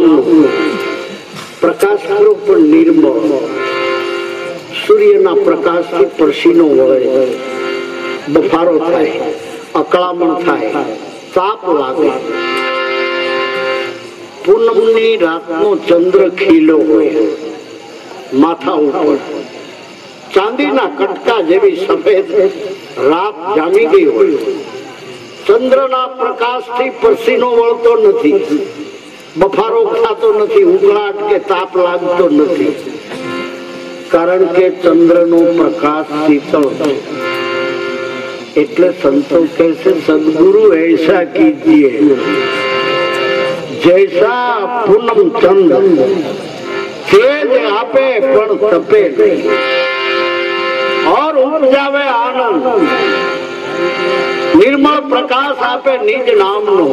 નામનો પ્રકાશ ખરો પણ નિર્મળ, સૂર્યના પ્રકાશથી પરસીનો વળે, બફારો થાય, અકળામણ થાય, તાપ લાગે, પૂનમની રાતનો ચંદ્ર ખીલો હોય, માથા ઉપર ચાંદીના કટકા જેવી સફેદ રાત જામી ગઈ હોય, ચંદ્રના પ્રકાશથી પરસીનો વળતો નથી, બફારો થતો નથી, ઉકળાટ કે તાપ લાગતો નથી, કારણ કે ચંદ્રનો પ્રકાશ શીતળ છે। એટલે સંતો કહે છે સદગુરુ ऐसा कीजिए जैसा पूनम चंद्र, तेज आपे पण तपे नहीं और उपजावे आनंद, निर्मल प्रकाश आपे निज नामनो।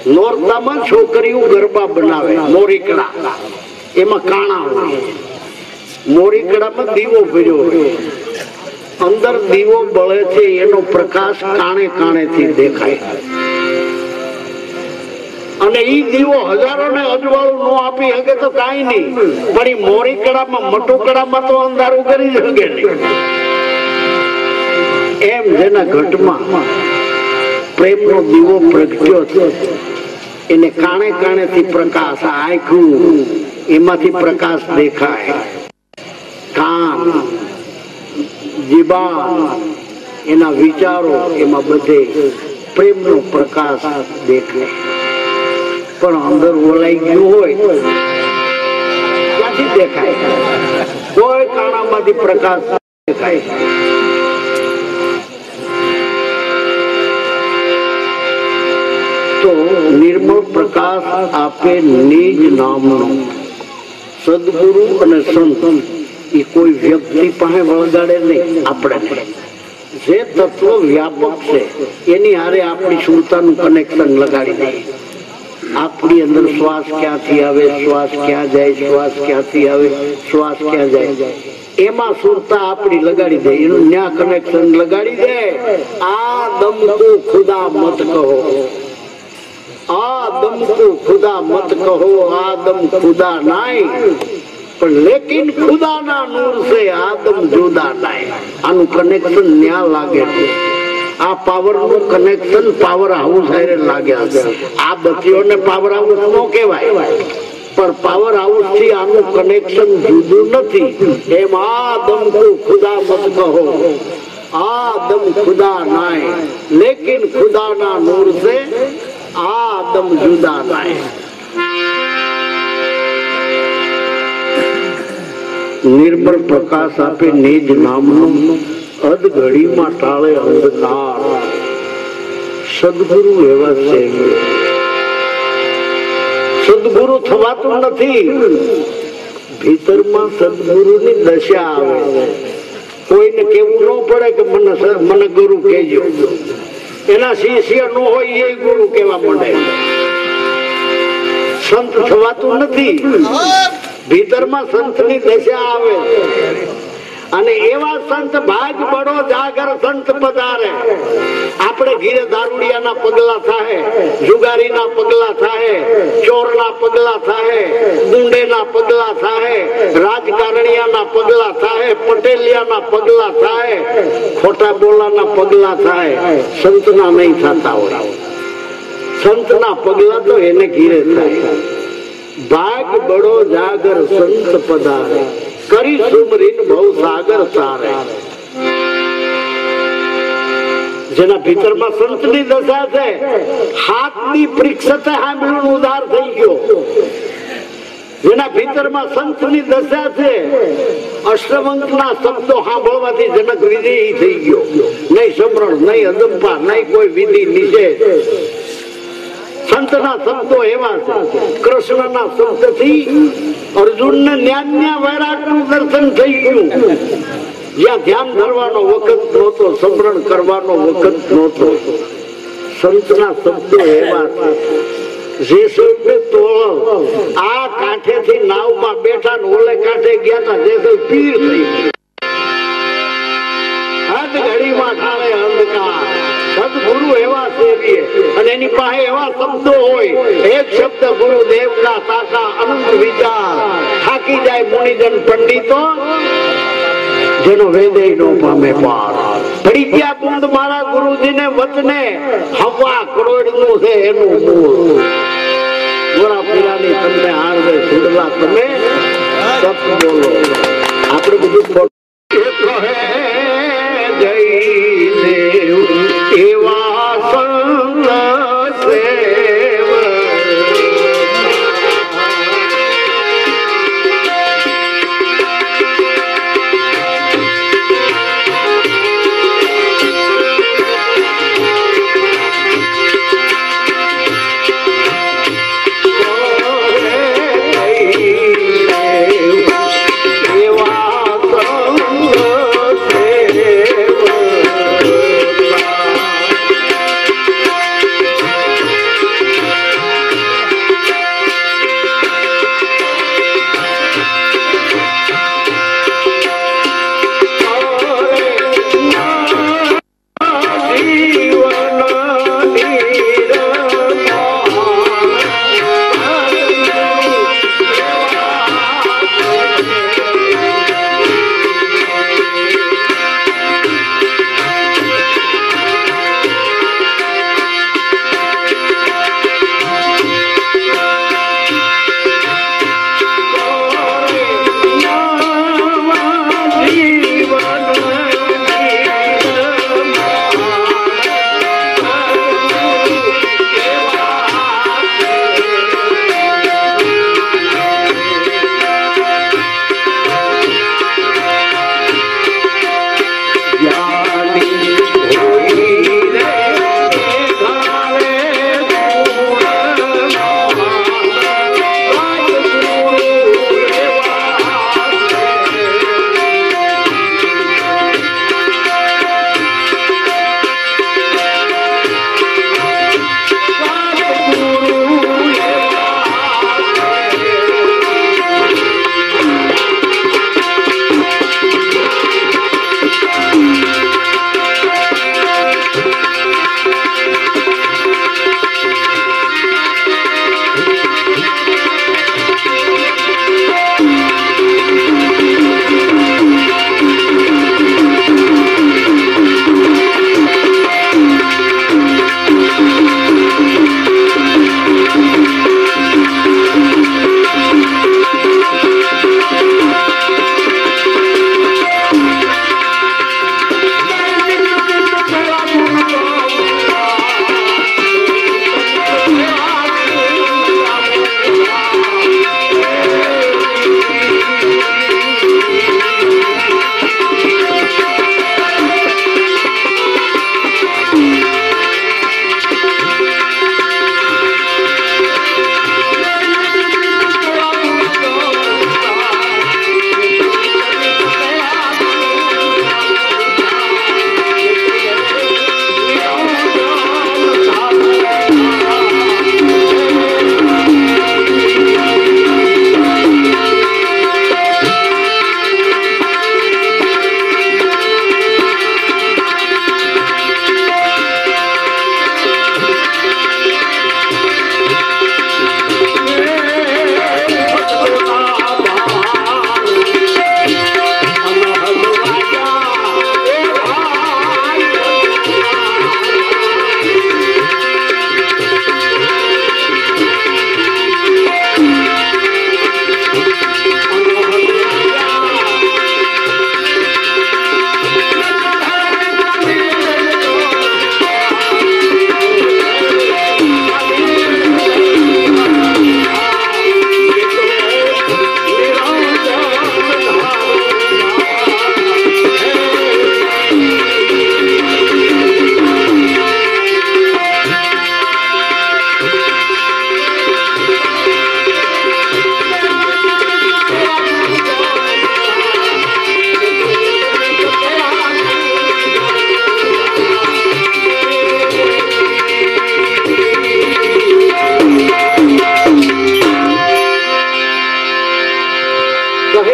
नोरतामां छोकरीओ गरबा बनावे, मोरीकड़ा एमां काणा होय, मोरीकड़ामां दीवो भर्यो होय, अंदर दीवो बळे छे, एनो प्रकाश काणे काणेथी देखाय, અને ઈ દીવો હજારોને અજવાળું નો આપી શકે તો કાંઈ નહીં, પણ ઈ મોરીકડામાં મટુકડામાં તો અંધારું કરી શકે નહીં। એમ જેના ઘટમાં પ્રેમનો દીવો પ્રગટ્યો છે, એને કાણે કાણેથી પ્રકાશ, આંખું એમાંથી પ્રકાશ દેખાય, કાન, જીભાન, એના વિચારો, એમાં બધે પ્રેમનો પ્રકાશ દેખાય। પણ અંદર ઓલાઈ ગયું હોય ક્યાંથી દેખાય? કોઈ કાણામાંથી પ્રકાશ દેખાય। તો નિર્મળ પ્રકાશ આપે નિજ નામનો। સદગુરુ અને સંત એ કોઈ વ્યક્તિ પાસે વળગાડે નહીં, આપણે જે તત્વ વ્યાપક છે એની હારે આપણી સુરતાનું કનેક્શન લગાડી દઈએ। આપણી અંદર શ્વાસ ક્યાંથી આવે, શ્વાસ ક્યાં જાય, શ્વાસ ક્યાંથી આવે, શ્વાસ ક્યાં જાય, એમાં સુરતા આપણી લગાડી દે, એનું ન્યા કનેક્શન લગાડી દે। આ દમ કો ખુદા મત કહો, આ દમ કો ખુદા મત કહો, આદમ ખુદા નાય, પણ લેકિન ખુદાના નૂર સે આદમ જુદા નાય। આનું કનેક્શન ન્યા લાગે છે। આ પાવર નું કનેક્શન પાવર હાઉસ હારે લાગ્યા છે। આ બત્તીઓને પાવર હાઉસ નો કહેવાય, પણ પાવર હાઉસ થી આનું કનેક્શન જુદું નથી। એમ આદમ કો ખુદા મત કહો, આદમ ખુદા નાય, લેકિન ખુદાના નૂર સે આદમ જુદા નાય। નિર્મળ પ્રકાશ આપે નિજ નામનો, અધ ઘડીમાં ટાળે અંધકાર। સદગુરુ એવા છે, સદગુરુ થવાતું નથી, ભીતરમાં સદગુરુની દશા આવે। કોઈને કેવું ન પડે કે મને ગુરુ કહેજો, એના શિષ્ય ન હોય એ ગુરુ કેવા માંડે। સંત થવાતું નથી, ભીતરમાં સંતની દશા આવે, અને એવા સંત ભાગ બડો જાગર સંત પધારે। આપણે ઘીરે દારૂડિયાના પગલા થાય, જુગારીના પગલા થાય, ચોરના પગલા થાય, ગુંડેના પગલા થાય, રાજકારણીયાના પગલા થાય, પટેલિયાના પગલા થાય, ખોટા બોલાના પગલા થાય, સંતના નહીં થતા હોય। સંતના પગલા તો એને ઘીરે થાય। ભાગ બડો જાગર સંત પધારે, કરી સુમરીન બહુ સાગર તારે। જેના ભીતરમાં સંતની દશા છે, હાથની પરીક્ષા સાંભળીને ઉધાર થઈ ગયો। જેના ભીતરમાં સંતની દશા છે, અષ્ટવંકના શબ્દો સાંભળવાથી જનક વિદેહી થઈ ગયો। નહીં સમરણ, નહીં અદંપા, નહીં કોઈ વિધિ નિષેધ। સંતના શબ્દો એવા છે, કૃષ્ણના શબ્દથી અર્જુનને ન્યાન્યા વૈરાગનું દર્શન થઈ ગયું। જ્યાં ધ્યાન ધરવાનો વખત નહોતો, સમરણ કરવાનો વખત નહોતો। સંતના શબ્દો એવા છે, જેસુને તોળ આ કાંઠેથી નાવમાં બેઠા ને ઓલે કાંઠે ગયા હતા, જેસુ પીર થઈ ગયું। ઘડીમાં ઠાળે અંધકાર, गुरु एवा सेवीए અને એની પાસે એવા શબ્દો હોય એક શબ્દ ગુરુદેવના સાચા અનંત વિચાર થાકી જાય મુનિજન પંડિતો જેનો વેદે નો પામે પાર પડી ગયા કુંડ મારા ગુરુજીને વચને હવા કરોડનું છે એનું મૂળ ગોરા પીરાની તમને હારવે સુડલા તમે સત બોલો આપણે બધું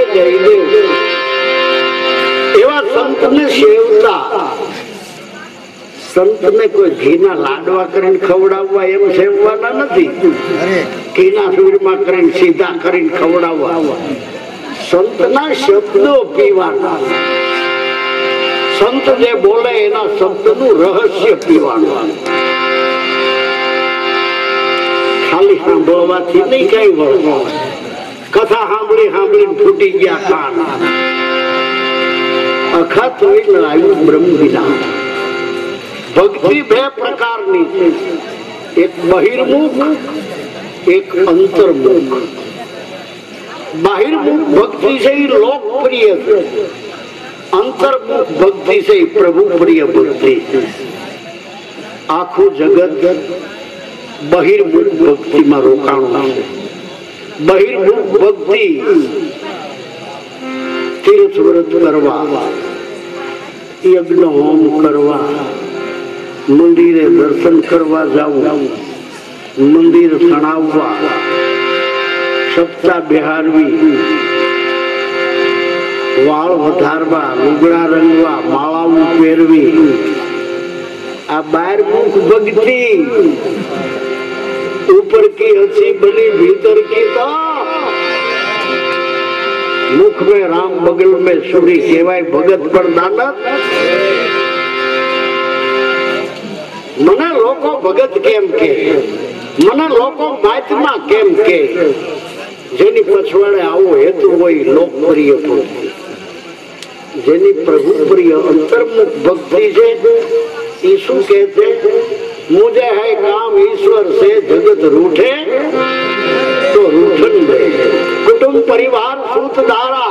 જય દેવ એવા સંત સેવ સંતને કોઈ ઘીના લાડવા કરીને ખવડાવવા એમ સેવવાના નથી, ઘીના સૂરમાં કરીને સીધા કરીને ખવડાવવા. સંતના શબ્દો પીવાના, સંત જે બોલે એના શબ્દનું રહસ્ય પીવાનું. ખાલી સાંભળવાથી નહીં કઈ વળવો, કથા સાંભળી સાંભળીને ફૂટી ગયા કાન. અખાત હોય આવ્યું બ્રહ્મ વિના. ભક્તિ બે પ્રકારની છે, એક બહિર્મુખ, એક અંતર્મુખ. બહિર્મુખ ભક્તિ છે એ લોકપ્રિય છે, અંતર્મુખ ભક્તિ છે એ પ્રભુ પ્રિય ભક્તિ. આખું જગત બહિર્મુખ ભક્તિમાં રોકાણું છે. બહિર્મુખ ભક્તિ તીર્થ વ્રત કરવા, યજ્ઞ હોમ કરવા, મંદિરે દર્શન કરવા જવું, મંદિર સણાવવા, સપ્તાહ બિહારવી, વાળ વધારવા, લુગડા રંગવા, માળાઓ પહેરવી, આ બહારમુખ ભક્તિ. ऊपर की हंसी बनी भीतर की तो मुख में राम बगल में सूरी केवाय भगत पर दानत. મને લોકો ભગત કેમ કે, મને લોકો મહાત્મા કેમ કે, જેની પછવાડે આવો હેતુ હોય લોકપ્રિય ભક્તિ. જેની પ્રભુ પ્રિય અંતર્મુખ ભક્તિ છે એ શું કહે છે? मुझे है काम ईश्वर से जगत रूठे तो रूठन दे. कुटुंब परिवार सूत धारा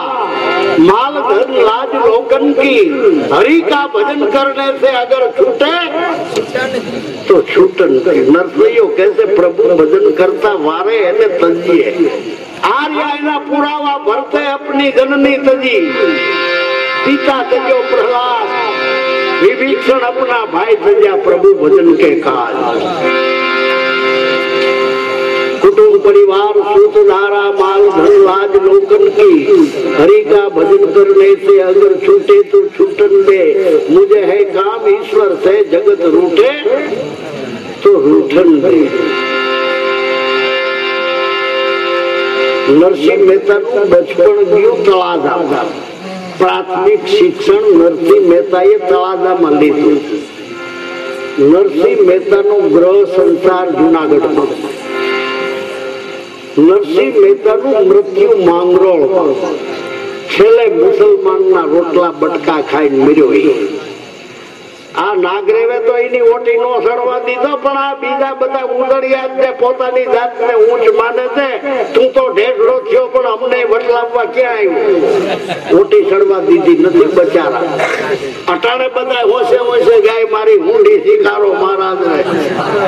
माल धन लाज लोकन की हरि का भजन करने से अगर छूटे तो छूटन दे. नरसैयो कैसे प्रभु भजन करता वारे है तजिए. आर्या एना पुरावा भरते अपनी जननी तजी. पिता तजो प्रहलाद, विभीषण अपना भाई तजा प्रभु भजन के काज. कुटुंब परिवार सूत धारा माल धन लाज लोकन की हरि का भजन करने से अगर छूटे तो छूटन दे. मुझे है काम ईश्वर से जगत रूठे तो रूठन दे. नरसिंह मेहता बचपन गयु तळाजा. प्राथमिक शिक्षण नरसिंह મહેતાએ તળાજામાં લીધું. નરસિંહ મહેતાનો ગ્રહ સંસાર જુનાગઢમાં. નરસિંહ મહેતાનું મૃત્યુ માંગરોળ. છેલ્લે મુસલમાનના રોટલા બટકા ખાઈને મર્યો. આ નાગરેવે તો એની ઓટી નો સડવા દીધો, પણ આ બીજા બધા ઉંદડિયા પોતાની જાતને ઊંચ માને છે. તું તો ઢેઢડો થયો પણ અમને વટલાવવા ક્યાં આવ્યું? ઓટી સડવા દીધી નથી બચારા. અટાણે બધા હોશે હોશે ગાય મારી ઊંડી શિકારો મહારાજ ને.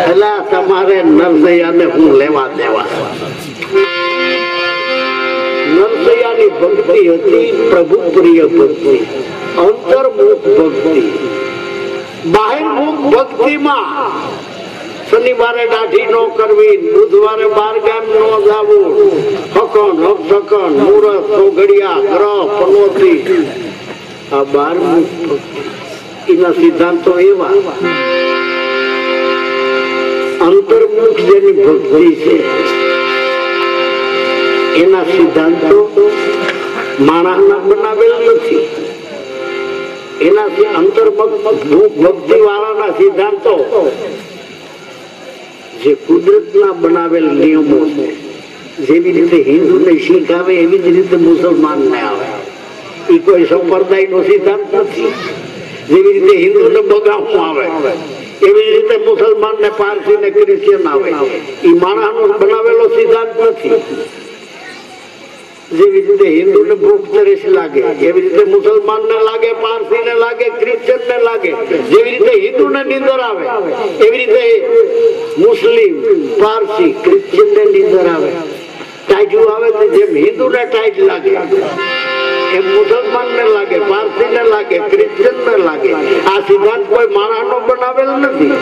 એટલે તમારે નરસૈયાને હું લેવા દેવા. નરસૈયાની ભક્તિ હતી પ્રભુ પ્રિય ભક્તિ, અંતર્મુખ ભક્તિ. બહારમુખ ભક્તિમાં શનિવારે દાઢી નો કરવી, બુધવારે બાર ગામ નો જવું, હકન હકન મુહૂર્ત સોગડિયા ગ્રહ પનોતી. આ બહારમુખ ભક્તિ એના સિદ્ધાંતો એવા. અંતર્મુખ જેની ભક્તિ છે એના સિદ્ધાંતો માણસના બનાવેલ નથી. એનાથી અંતર્મુખ ભક્તિ વાળાના સિદ્ધાંતો જે કુદરતના બનાવેલ નિયમો છે. જેવી રીતે હિન્દુને શીખ આવે એવી જ રીતે મુસલમાનને આવે. એ કોઈ સંપ્રદાય નો સિદ્ધાંત નથી. જેવી રીતે હિન્દુને બગામું આવે એવી રીતે મુસલમાન ને પારસી ને ક્રિશ્ચિયન આવે. એ માણસનો બનાવેલો સિદ્ધાંત નથી. જેવી રીતે હિન્દુ ને ભૂખ તરસ લાગે એવી રીતે મુસલમાન ને લાગે, પારસી ને લાગે, ક્રિશ્ચિયન ને લાગે. જેવી રીતે હિન્દુ ને નીંદર આવે એવી રીતે મુસ્લિમ, પારસી, ક્રિશ્ચિયન ને નીંદર આવે. ટાઈજુ આવે છે જેમ હિન્દુ ને ટાઈજ લાગે એમ મુસલમાન ને લાગે, પારસી ને લાગે, ક્રિશ્ચિયન ને લાગે. આ સિદ્ધાંત કોઈ માણસ નો બનાવેલ નથી.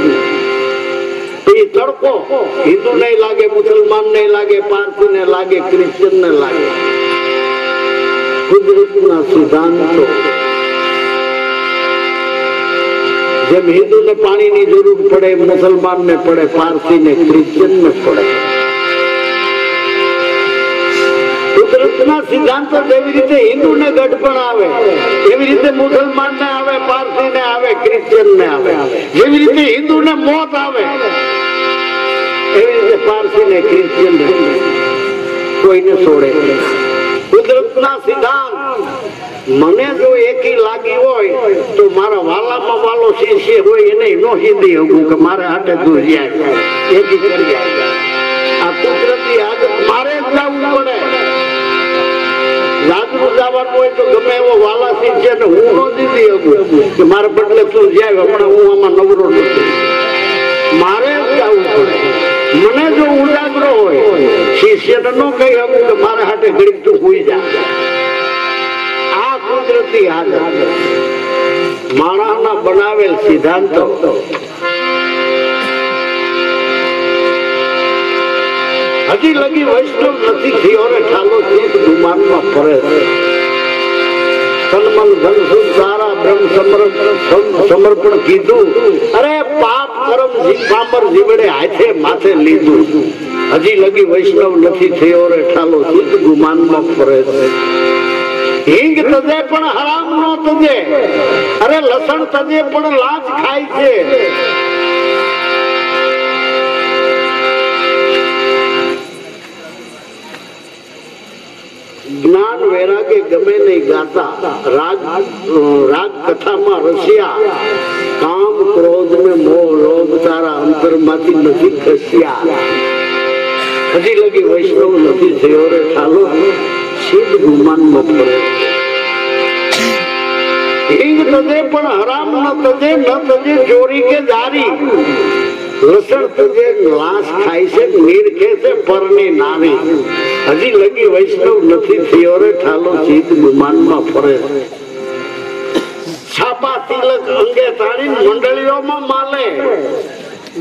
તડકો હિન્દુ ને લાગે, મુસલમાન ને લાગે, પારસી ને લાગે, ક્રિશ્ચિયન ને લાગે. કુદરતના સિદ્ધાંતો જેમ હિન્દુ ને પાણી ની જરૂર પડે, મુસલમાન ને પડે, પારસી ને ક્રિશ્ચિયન ને પડે. કુદરતના સિદ્ધાંતો જેવી રીતે હિન્દુ ને ગઢપણ આવે, એવી રીતે મુસલમાન ને આવે, પારસી ને આવે, ક્રિશ્ચિયન ને આવે. જેવી રીતે હિન્દુ ને મોત આવે, એવી રીતે પારસી ને ક્રિશ્ચિયન ને કોઈને છોડે. કુદરતના સિદ્ધાંત મને જો એકી લાગી હોય તો મારા વાલામાં વાલો શિષ્ય હોય એને નો સીધી હકું કે મારે હાટે દૂર જાય એકી કરી જાય. આ કુદરતી આદત મારે જ જવું પડે. રાજનું જવાનું હોય તો ગમે એવો વાલા શિષ્ય ને હું નો દીધી હકું કે મારા બદલે તું જાય, હમણાં હું આમાં નવરો નથી. મારે જ જવું પડે. મને જો ઉજાગરો હોય શિષ્યને નો કહી શકું કે મારા હાટે ઘડીક તું હોઈ જા. આ કુદરતી આદત માણસના બનાવેલ સિદ્ધાંતો હજી લગી વૈષ્ણવ નથી થયો રે ઠાલો ચીજ ગુમાનમાં ફરે. સન્મન ધન સુખ સારા બ્રહ્મ સમર્પણ કીધું. અરે પાપ કર્મ પામર જીવડે હાથે માથે લીધું. હજી લગી વૈષ્ણવ નથી થયો રે ઠાલો ચીજ ગુમાનમાં ફરે. હિંગ તજે પણ હરામ નો તજે, અરે લસણ તજે પણ લાજ ખાય છે. જ્ઞાન વૈરાગ્ય ગમે નહીં ગાતા, રાગ કથામાં રસ્યા. કામ ક્રોધ ને મોહ લોભ તારા અંતર માંથી નથી ખસ્યા. હજી લગી વૈષ્ણવ નથી થયો રે ઠાલો સિદ્ધ ગુમાનમાં પડે. હિંગ તજે પણ હરામ ન તજે, ન તજે ચોરી કે જારી. લસણ તજે લાશ ખાય છે, નીર કે છે પરની નારી. હજી લગી વૈષ્ણવ નથી થયો રે ઠાલો ચિત્ત ગુમાનમાં ફરે. છાપા તિલક અંગે તાણી મંડળીઓમાં માલે.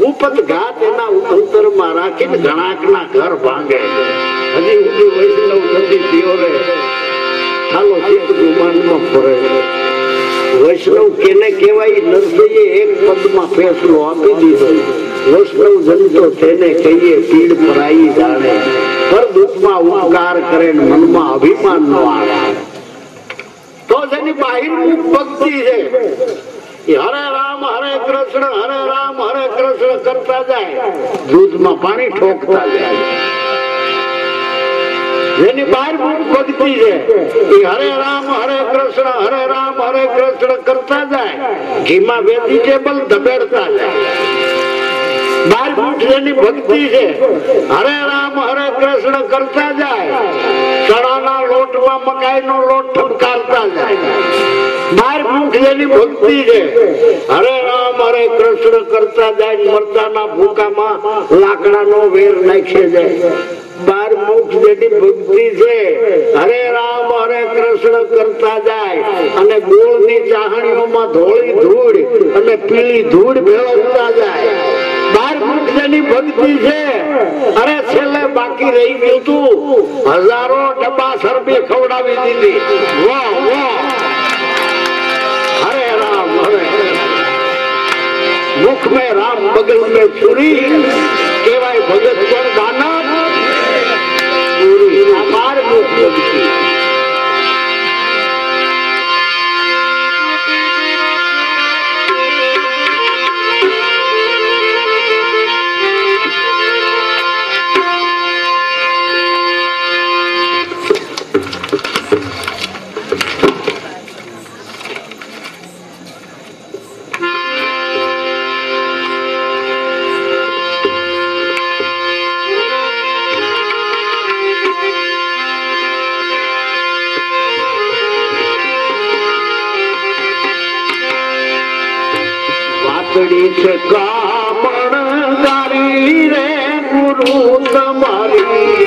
ઉપત ઘાત એના અંતરમાં રાખીને ઘણાકના ઘર ભાંગે. હજી સુધી વૈષ્ણવ નથી થયો રે ઠાલો ચિત્ત ગુમાનમાં ફરે. વૈષ્ણવ કેને કહેવાય? નરસિંહે એક પદમાં ફેસલો આપી દીધો. વૈષ્ણવ જનતો તેને કહીએ પીડ પરાઈ જાણે. પર દુઃખમાં ઉપકાર કરે મનમાં અભિમાન નો આવે. તો જેની બાહિરમુખ ભક્તિ છે હરે રામ હરે કૃષ્ણ હરે રામ હરે કૃષ્ણ કરતા જાય, દૂધમાં પાણી ઠોકતા જાય. જેની બાહિરમુખ ભક્તિ છે એ હરે રામ હરે કૃષ્ણ હરે રામ હરે કૃષ્ણ કરતા જાય, ઘીમાં વેજીટેબલ ધબેડતા જાય. બારમુખ જેની ભક્તિ છે હરે રામ હરે કૃષ્ણ કરતા જાય, ચણાના લોટમાં મકાઈનો લોટ ઠપકારતા જાય. બારમુખ જેની ભક્તિ છે હરે રામ હરે કૃષ્ણ કરતા જાય, મરદાના ભૂકામાં લાકડાનો વેર નાખે જાય. બારમુખ જેની ભક્તિ છે હરે રામ હરે કૃષ્ણ કરતા જાય અને ગોળની ચાહણીઓમાં ધોળી ધૂળ અને પીળી ધૂળ ભેળવતા જાય. બારમુખ જેની ભક્તિ છે અરે છેલ્લે બાકી રહી ગયું તું હજારો ડબ્બા શરબી ખવડાવી દીધી. વાહ વાહ હરે રામ હરે. મુખ में राम बगल में छुरी केवाय भगत पर दाना पूरी. बार मुख भक्ति છે કામણ ગારી રે ગુરુ તમારી.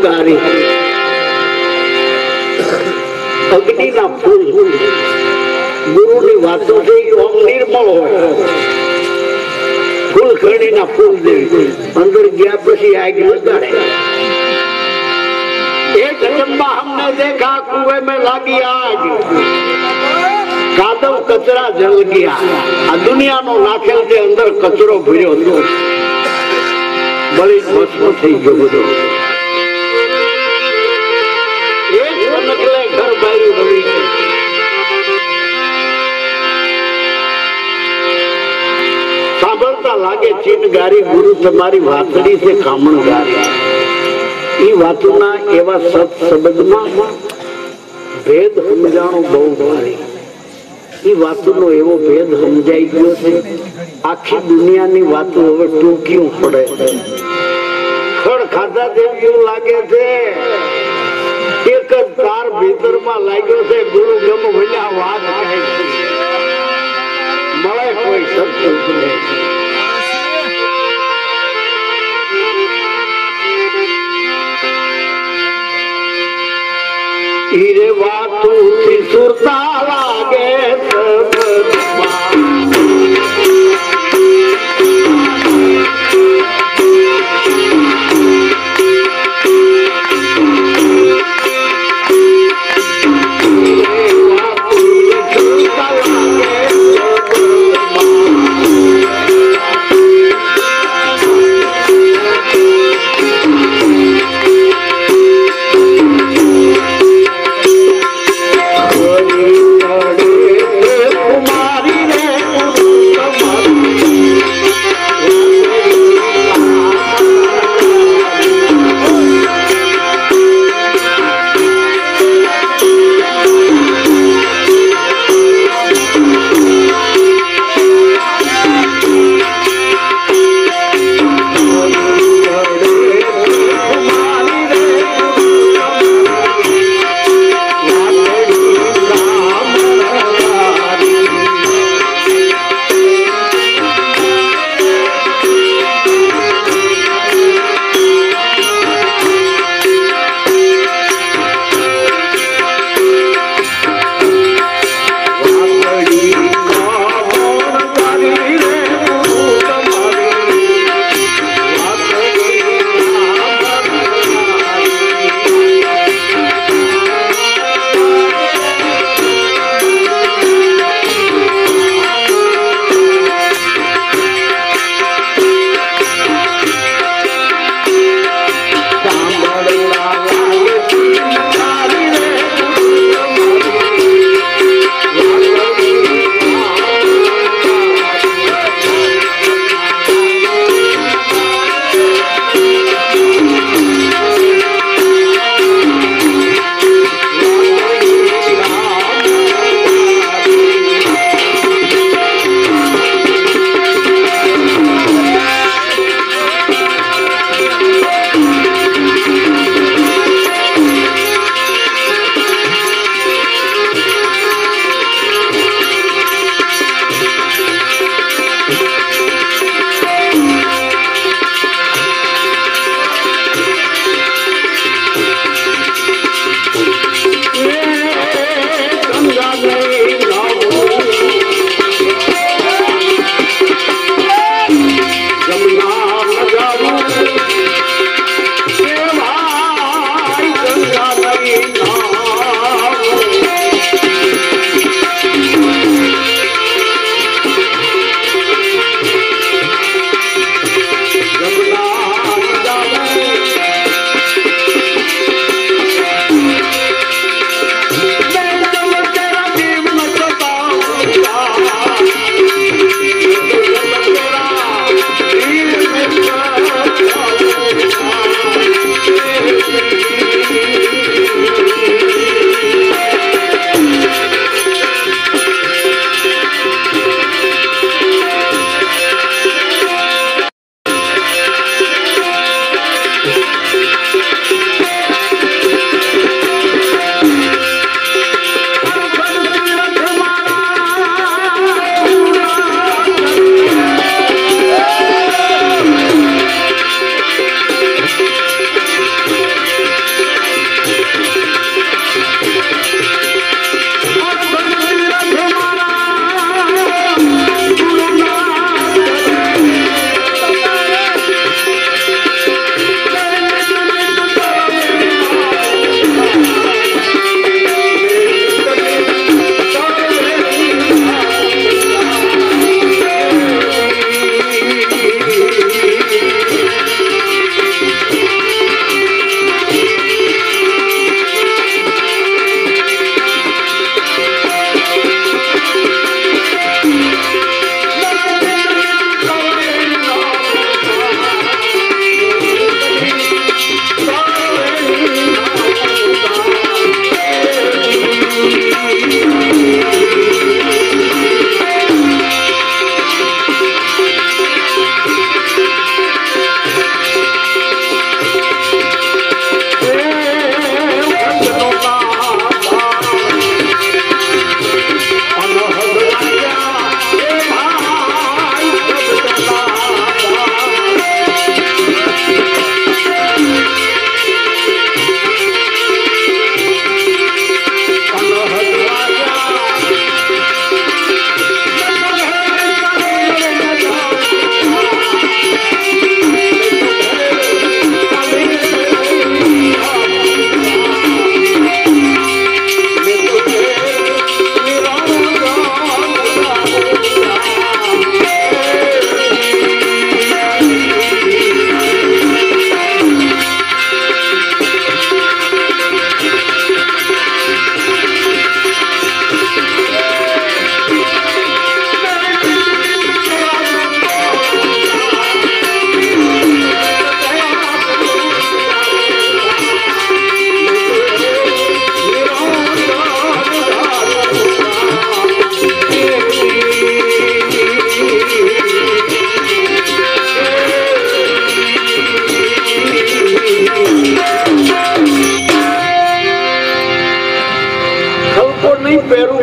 गारी अग्नि ना फूल गुरु ની વાતો છે ઓમ નિર્મળ હોય फूलखड़ी ना फूल दे अंदर गया पसी आग लगाड़े एक अचंबा हमने देखा कुएं में लगी आग कादव कचरा जल गया आ दुनिया नो नाखेल के अंदर कचरो भर्यो तो बड़ी भस्म थई गयो बधो एक निकले घर बारी रवि साबरता लागे चीन गारी गुरु तुम्हारी वातड़ी से कामण गारी ई वातुना एवा सत शब्दमां भेद समजाणो बहु भारी ई वातुनो एवो भेद समजाई गयो छे आखी दुनियानी वातो हवे टूक्यूं पड़े खड़ खाधा जेव्યું लागे छे एक ज तार भीतरमां लाग्यो छे गुरु गम भल्या વાત કહે છે મળે કોઈ સત્સંગ નહીં हीरे वातू थी सुरता लागे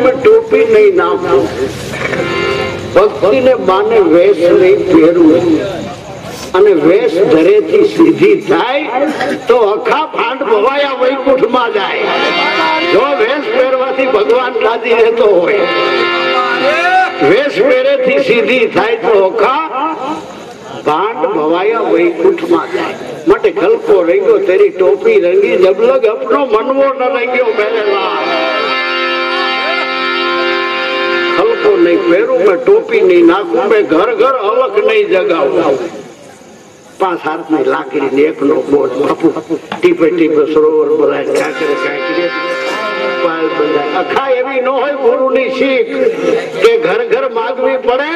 में टोपी नहीं नाखू, भक्ति ने बाने वेश नहीं पहेरू અને વેશ ધરેથી સીધી થાય તો અખા ભાંડ ભવાયા વૈકુંઠમાં જાય। જો વેશ પહેરવાથી ભગવાન રાજી રહેતો હોય, વેશ પહેરેથી સીધી થાય તો અખા ભાંડ ભવાયા વૈકુંઠમાં જાય। માટે ખલકો રંગ્યો તેરી ટોપી રંગી, જબ લગ અપનો મનવો ન રંગ્યો પહેરેલા। ખલકો નહીં પહેરું મેં, ટોપી નહીં નાખું મેં, ઘર ઘર અલખ નહીં જગાવું। 5 હાથની લાકડી એકનો બોલ બાપુ, ટીપે ટીપે સરોવર ભરાય, કાંકરે કાંકરે પાલ બંધાય। અખા એવી ન હોય ગુરુની શીખ કે ઘર ઘર માગવી પડે।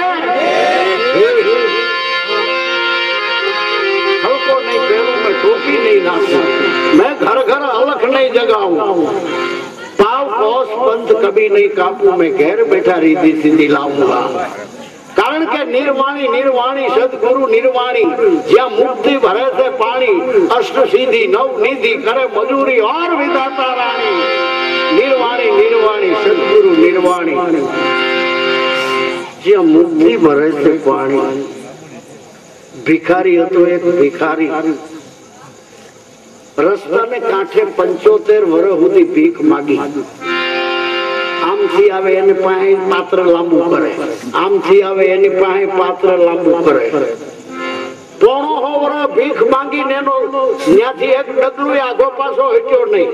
ખલકો નહીં પહેરું મેં, ટોપી નહીં નાખું મેં, ઘર ઘર અલખ નહીં જગાવું। પાવ કોસ પંથ કભી નહીં કાપું મેં, ઘેર બેઠા રીધી સીધી લાવું। કારણ કે નિર્વાણી નિર્વાણી સદગુરુ નિર્વાણી, જ્યાં મુક્તિ ભરે છે પાણી, અષ્ટ સિદ્ધિ નવ નિધિ કરે મજૂરી ઓર વિધાતા રાણી। નિર્વાણી નિર્વાણી સદગુરુ નિર્વાણી, જ્યાં મુક્તિ ભરે છે પાણી। ભિખારી હતો એક ભિખારી, રસ્તાને કાંઠે 75 વર્ષ સુધી ભીખ માગી। આમથી આવે એની પાસે પાત્ર લાંબુ કરે, આમથી આવે એની પાસે પાત્ર લાંબુ કરે। પોણો વર્ષ ભીખ માંગીને એનો ત્યાંથી એક ડગલું આગો પાછો હટ્યો નહીં।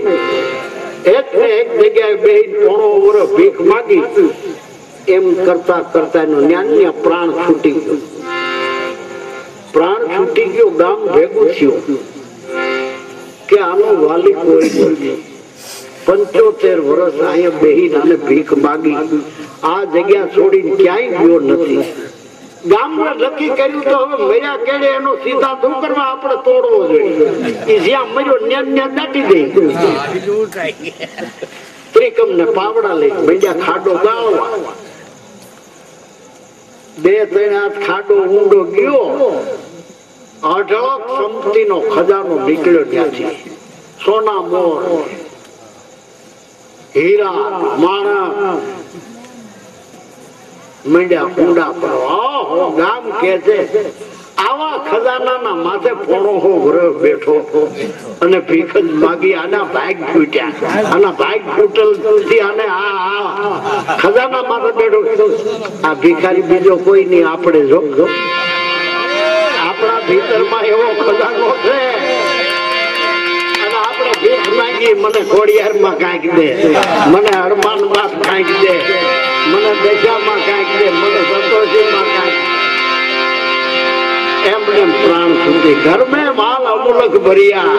એક ને એક જગ્યાએ બેહીને પોણો વર્ષ ભીખ માંગી। એમ કરતા કરતા એનો ન્યાન્ય પ્રાણ છૂટી ગયો। પ્રાણ છૂટી ગયો, ગામ ભેગું થયું કે આનો વાલી કોઈ નથી। 75 વર્ષ અહીંયા બેહીને અને ભીખ માગી, આ જગ્યા છોડીને ક્યાંય ગયો નથી। ગામમાં નક્કી કર્યું તો હવે મર્યા કેડે એનો સીધા શું કરવા આપણે તોડવો જોઈએ। એ જ્યાં મર્યો ન્યા દાટી દે। ત્રિકમ ને પાવડા લઈ મંડ્યા ખાડો ગાળવા। 2-3 હાથ ખાડો ઊંડો ગયો, અઢળક સંપત્તિનો ખજાનો નીકળ્યો ત્યાંથી। સોના મોર, હીરા માણક મંડ્યા ઊંડા પડવા। ગામ કે છે આવા ખજાનાના માથે પોણો હો વરસ બેઠો અને ભીખ જ માગી। આના ભાગ ફૂટ્યા, આના ભાગ ફૂટેલ થી આને આ ખજાના માથે બેઠો। આ ભિખારી બીજો કોઈ નહીં, આપણે જો આપણા ભીતરમાં એવો ખજાનો છે। આપણે ભીખ માંગી, મને ખોડિયારમાં કાંઈક દે, મને હરમાન બાપ કાંઈક દે, મને દશામાં કાંઈક દે, મને સંતોષીમાં કાંઈક, એમને પ્રાણ સુધી। ઘર મેં માલ અમુલક ભર્યા,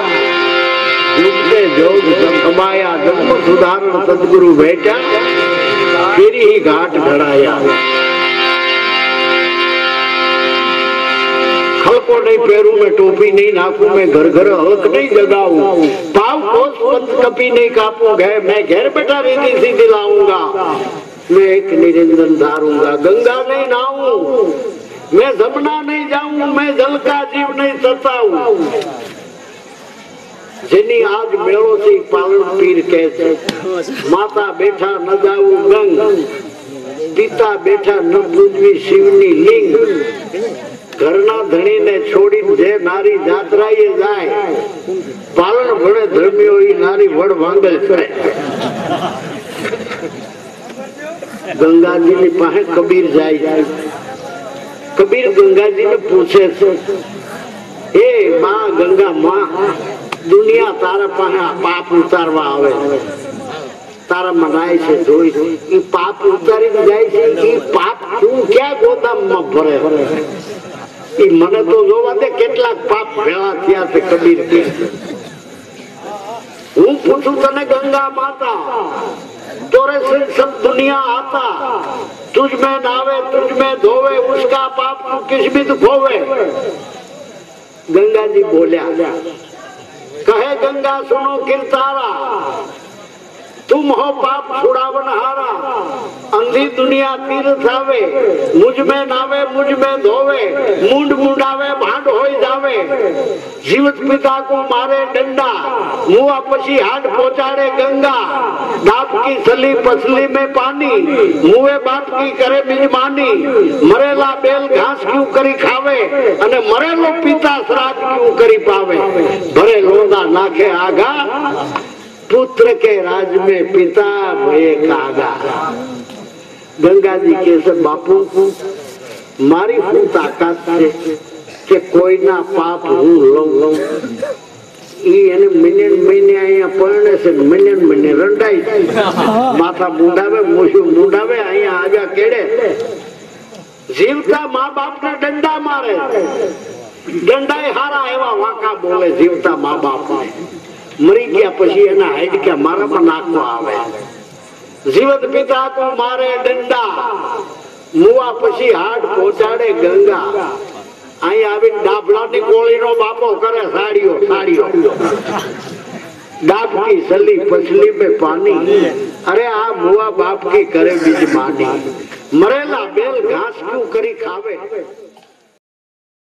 યુગને જોગ સમાયા, જન્મ સુધારણ સદગુરુ બેઠા, ફેરી ઘાટ ઘડાયા। ખલકો નહીં પહેરું મેં, ટોપી નહીં નાખું મેં, ઘર ઘર હક નહીં જગાવું। પાવ કોસ પંથ કપી નહીં કાપું मैं घर बैठा રીધી સીધી લાऊंगा। मैं एक निरंजन धारूंगा, गंगा नहीं नहाऊं मैं, जमुना नहीं जाऊं मैं, जल का जीव नहीं सताऊं। જેની આજ મેળો છે પાલન પીર કહે છે, માતા બેઠા ન જાવું ગંગ, પિતા બેઠા ન પૂજવી શિવની લિંગ। ઘરના ધણીને છોડીને જે નારી જાત્રાએ જાય, પાલન ભણે ધર્મીઓ ઈ નારી વડ વાંગલ થાય। ગંગાજીની પાસે કબીર જાય, કબીર ગંગાજીને પૂછે છે, હે માં ગંગા માં, દુનિયા તારા પાસે પાપ ઉતારવા આવે, તારા મનાય છે જોઈ, એ પાપ ઉતારીને જાય છે, એ પાપ તું ક્યાં ગોદામમાં ભરે? એ મને તો જોવા દે કેટલાક પાપ ભેળા થયા છે। કબીર કે હું પૂછું તને ગંગા માતા, तोरे से सब दुनिया आता, तुझ में नावे तुझ में धोवे, उसका पाप किस भी खोवे। गंगा जी बोलिया, कहे गंगा सुनो किरतारा, तुम हो पाप छुड़ावनहारा, अंधी दुनिया तीर्थ आवे, मुझ में नावे मुझ में धोवे, मुंड मुंडावे भांड होई जावे। जीवित पिता को मारे डंडा, मुआ पछी हाथ पहुंचाड़े गंगा। बाप की सली पसली में पानी, मुए बाप की करे मिजमानी। मरेला बेल घास क्यों करी खावे, अने मरेलो पिता श्राद्ध क्यों करी पावे। भरे लोंदा नाखे आगा, पुत्र के राज में पिता भये कागा। गंगा जी के से बापू मारी हूँ ताकत से कि कोई ना पाप हूँ लऊं। એને મહિને અહીંયા પરણે છે, મહિને રંડાઈ માથા મુંડાવે મોશું મુંડાવે અહીંયા આજા કેડે। જીવતા મા બાપ ને દંડા મારે, દંડાય હારા એવા વાંકા બોલે જીવતા મા બાપ ને। મરી ગયા પછી એના હાડક્યા મારામાં નાખવા આવે। જીવત પિતા को मारे डंडा, मुआ पछी हाथ पहुंचाड़े गंगा। અહીં આવીને ડાભલાની કોળીનો બાપો કરે સાડીઓ સાડીઓ। डाब की सली पसली में पानी, अरे आ मुआ बाप की करे बीज मानी। मरेला बेल घास क्यों करी खावे।